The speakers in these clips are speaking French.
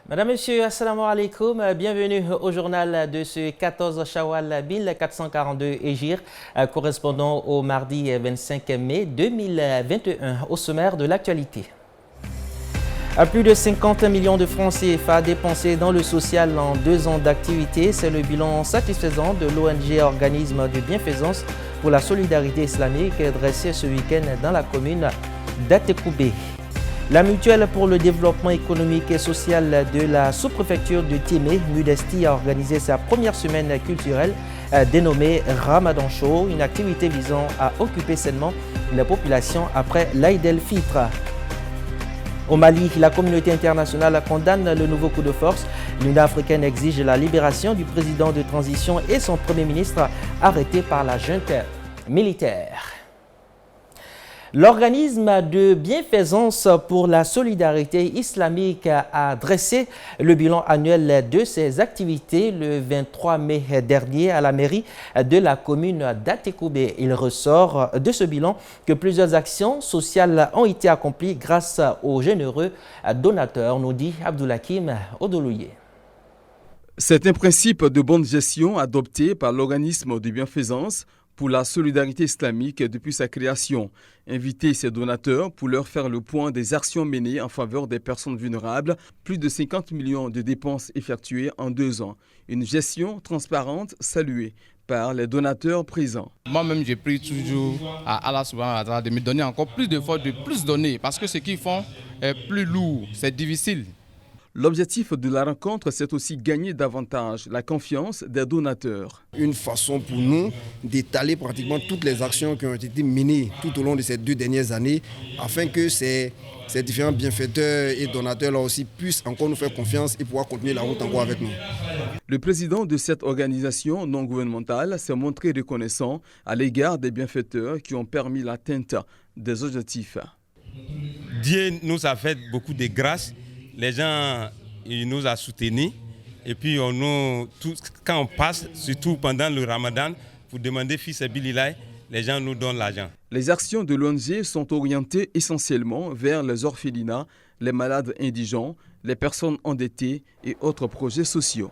Madame, Monsieur, assalamu alaikum. Bienvenue au journal de ce 14 Shawwal 1442 Hégire, correspondant au mardi 25 mai 2021. Au sommaire de l'actualité. À plus de 50 millions de francs CFA dépensés dans le social en 2 ans d'activité, c'est le bilan satisfaisant de l'ONG Organisme de Bienfaisance pour la Solidarité Islamique dressé ce week-end dans la commune d'Atekoubé. La mutuelle pour le développement économique et social de la sous-préfecture de Tiémé, Mudesti, a organisé sa première semaine culturelle dénommée Ramadan Show, une activité visant à occuper sainement la population après l'Aïd el-Fitr. Au Mali, la communauté internationale condamne le nouveau coup de force. L'Union africaine exige la libération du président de transition et son premier ministre arrêté par la junte militaire. L'organisme de bienfaisance pour la solidarité islamique a dressé le bilan annuel de ses activités le 23 mai dernier à la mairie de la commune d'Atekoubé. Il ressort de ce bilan que plusieurs actions sociales ont été accomplies grâce aux généreux donateurs, nous dit Abdoulakim Odolouye. C'est un principe de bonne gestion adopté par l'organisme de bienfaisance pour la solidarité islamique depuis sa création. Inviter ses donateurs pour leur faire le point des actions menées en faveur des personnes vulnérables, plus de 50 millions de dépenses effectuées en 2 ans. Une gestion transparente saluée par les donateurs présents. Moi-même, j'ai pris toujours à Allah subhanahu wa ta'ala de me donner encore plus d'efforts, de plus donner, parce que ce qu'ils font est plus lourd, c'est difficile. L'objectif de la rencontre, c'est aussi gagner davantage la confiance des donateurs. Une façon pour nous d'étaler pratiquement toutes les actions qui ont été menées tout au long de ces 2 dernières années, afin que ces différents bienfaiteurs et donateurs là aussi puissent encore nous faire confiance et pouvoir continuer la route encore avec nous. Le président de cette organisation non gouvernementale s'est montré reconnaissant à l'égard des bienfaiteurs qui ont permis l'atteinte des objectifs. Dieu nous a fait beaucoup de grâces. Les gens ils nous ont soutenus et puis quand on passe, surtout pendant le Ramadan, pour demander fils et Bililay, les gens nous donnent l'argent. Les actions de l'ONG sont orientées essentiellement vers les orphelinats, les malades indigents, les personnes endettées et autres projets sociaux.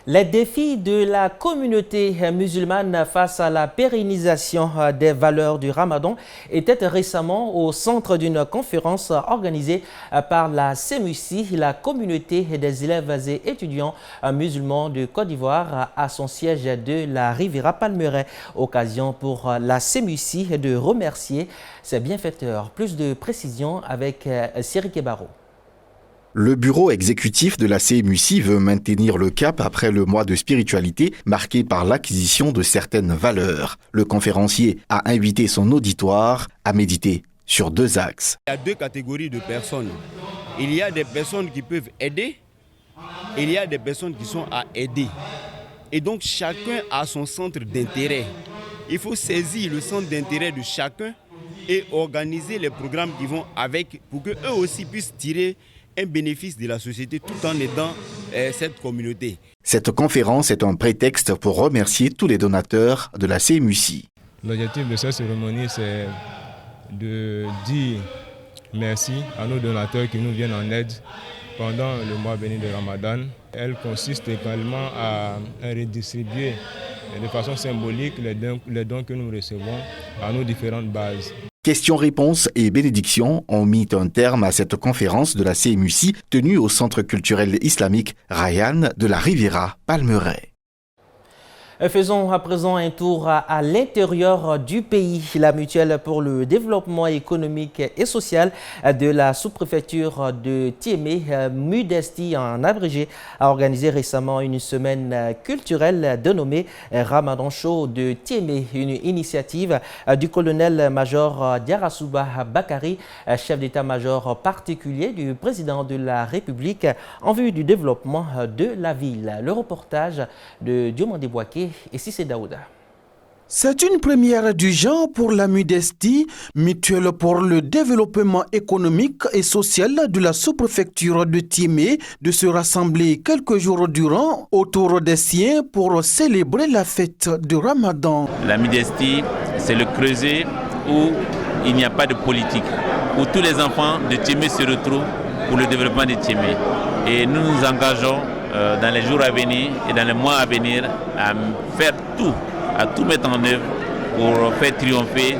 Les défis de la communauté musulmane face à la pérennisation des valeurs du Ramadan étaient récemment au centre d'une conférence organisée par la CEMUSI, la communauté des élèves et étudiants musulmans de Côte d'Ivoire, à son siège de la Riviera Palmeraie. Occasion pour la CEMUSI de remercier ses bienfaiteurs. Plus de précisions avec Cyril Kebaro. Le bureau exécutif de la CMUC veut maintenir le cap après le mois de spiritualité marqué par l'acquisition de certaines valeurs. Le conférencier a invité son auditoire à méditer sur 2 axes. Il y a 2 catégories de personnes. Il y a des personnes qui peuvent aider et il y a des personnes qui sont à aider. Et donc chacun a son centre d'intérêt. Il faut saisir le centre d'intérêt de chacun et organiser les programmes qui vont avec pour qu'eux aussi puissent tirer un bénéfice de la société tout en aidant cette communauté. Cette conférence est un prétexte pour remercier tous les donateurs de la CMUC. L'objectif de cette cérémonie, c'est de dire merci à nos donateurs qui nous viennent en aide pendant le mois béni de Ramadan. Elle consiste également à redistribuer de façon symbolique les dons que nous recevons à nos différentes bases. Questions-réponses et bénédictions ont mis un terme à cette conférence de la CMUC tenue au Centre culturel islamique Rayyan de la Riviera Palmeraie. Faisons à présent un tour à l'intérieur du pays. La mutuelle pour le développement économique et social de la sous-préfecture de Tiémé, Mudesti en abrégé, a organisé récemment une semaine culturelle dénommée Ramadan Show de Tiémé, une initiative du colonel-major Diarasouba Bakari, chef d'état-major particulier du président de la République en vue du développement de la ville. Le reportage de Diomandé Boaké et Cissé Daouda. C'est une première du genre pour la Mudesti, mutuelle pour le développement économique et social de la sous-préfecture de Tiémé, de se rassembler quelques jours durant autour des siens pour célébrer la fête du Ramadan. La Mudesti, c'est le creuset où il n'y a pas de politique, où tous les enfants de Tiémé se retrouvent pour le développement de Tiémé. Et nous nous engageons dans les jours à venir et dans les mois à venir à faire tout, à tout mettre en œuvre pour faire triompher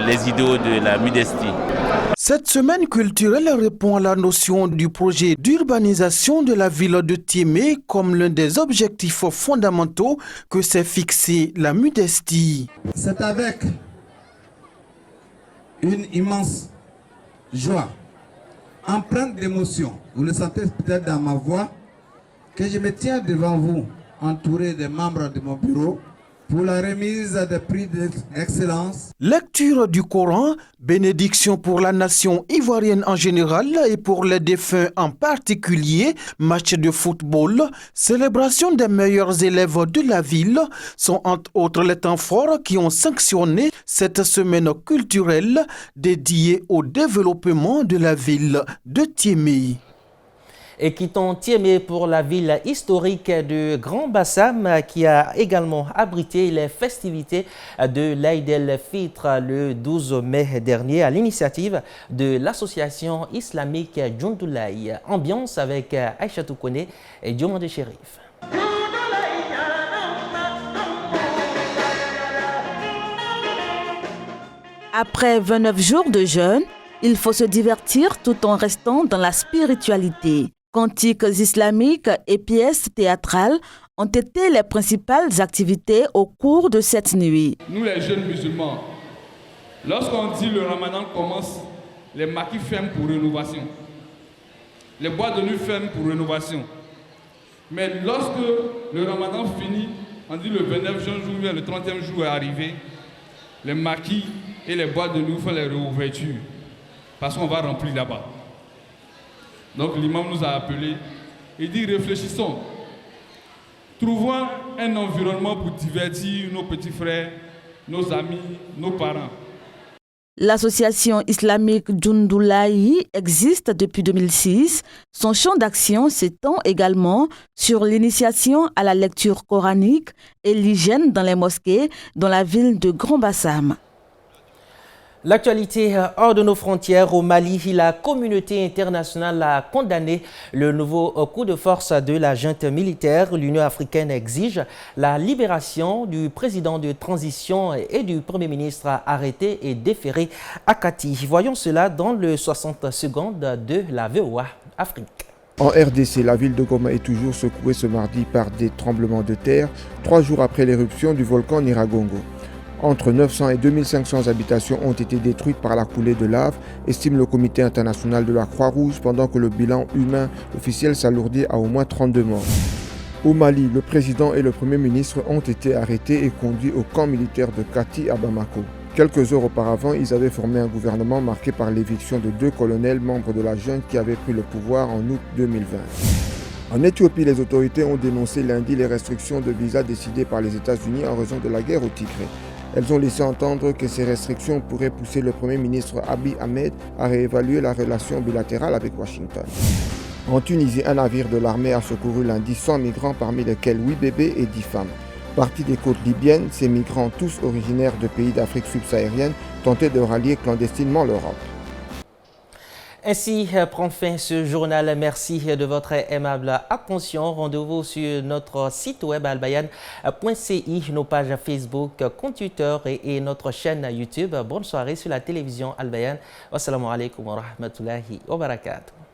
les idéaux de la modestie. Cette semaine culturelle répond à la notion du projet d'urbanisation de la ville de Tiémé comme l'un des objectifs fondamentaux que s'est fixé la modestie. C'est avec une immense joie, empreinte d'émotion, vous le sentez peut-être dans ma voix, que je me tiens devant vous, entouré des membres de mon bureau, pour la remise des prix d'excellence. Lecture du Coran, bénédiction pour la nation ivoirienne en général et pour les défunts en particulier, match de football, célébration des meilleurs élèves de la ville sont entre autres les temps forts qui ont sanctionné cette semaine culturelle dédiée au développement de la ville de Tiémé. Et quittons Tiémé pour la ville historique de Grand Bassam qui a également abrité les festivités de l'Aïd el-Fitr le 12 mai dernier à l'initiative de l'association islamique Djondoulaye. Ambiance avec Aïcha Toukone et Diomande Chérif. Après 29 jours de jeûne, il faut se divertir tout en restant dans la spiritualité. Cantiques islamiques et pièces théâtrales ont été les principales activités au cours de cette nuit. Nous les jeunes musulmans, lorsqu'on dit le ramadan commence, les maquis ferment pour rénovation. Les boîtes de nuit ferment pour rénovation. Mais lorsque le ramadan finit, on dit le 29 juin, le 30e jour est arrivé, les maquis et les boîtes de nuit font les réouvertures parce qu'on va remplir là-bas. Donc l'imam nous a appelés et dit réfléchissons, trouvons un environnement pour divertir nos petits frères, nos amis, nos parents. L'association islamique Djondoulaye existe depuis 2006. Son champ d'action s'étend également sur l'initiation à la lecture coranique et l'hygiène dans les mosquées dans la ville de Grand Bassam. L'actualité hors de nos frontières au Mali, la communauté internationale a condamné le nouveau coup de force de la junte militaire. L'Union africaine exige la libération du président de transition et du premier ministre arrêté et déféré à Kati. Voyons cela dans le 60 secondes de la VOA Afrique. En RDC, la ville de Goma est toujours secouée ce mardi par des tremblements de terre, 3 jours après l'éruption du volcan Nyiragongo. Entre 900 et 2500 habitations ont été détruites par la coulée de lave, estime le Comité international de la Croix-Rouge, pendant que le bilan humain officiel s'alourdit à au moins 32 morts. Au Mali, le président et le premier ministre ont été arrêtés et conduits au camp militaire de Kati à Bamako. Quelques heures auparavant, ils avaient formé un gouvernement marqué par l'éviction de 2 colonels membres de la junte qui avaient pris le pouvoir en août 2020. En Éthiopie, les autorités ont dénoncé lundi les restrictions de visa décidées par les États-Unis en raison de la guerre au Tigré. Elles ont laissé entendre que ces restrictions pourraient pousser le Premier ministre Abiy Ahmed à réévaluer la relation bilatérale avec Washington. En Tunisie, un navire de l'armée a secouru lundi 100 migrants, parmi lesquels 8 bébés et 10 femmes. Partis des côtes libyennes, ces migrants, tous originaires de pays d'Afrique subsaharienne, tentaient de rallier clandestinement l'Europe. Ainsi prend fin ce journal. Merci de votre aimable attention. Rendez-vous sur notre site web albayan.ci, nos pages Facebook, compte Twitter et notre chaîne YouTube. Bonne soirée sur la télévision Albayan. Wassalamu alaikum wa rahmatullahi wa barakatuh.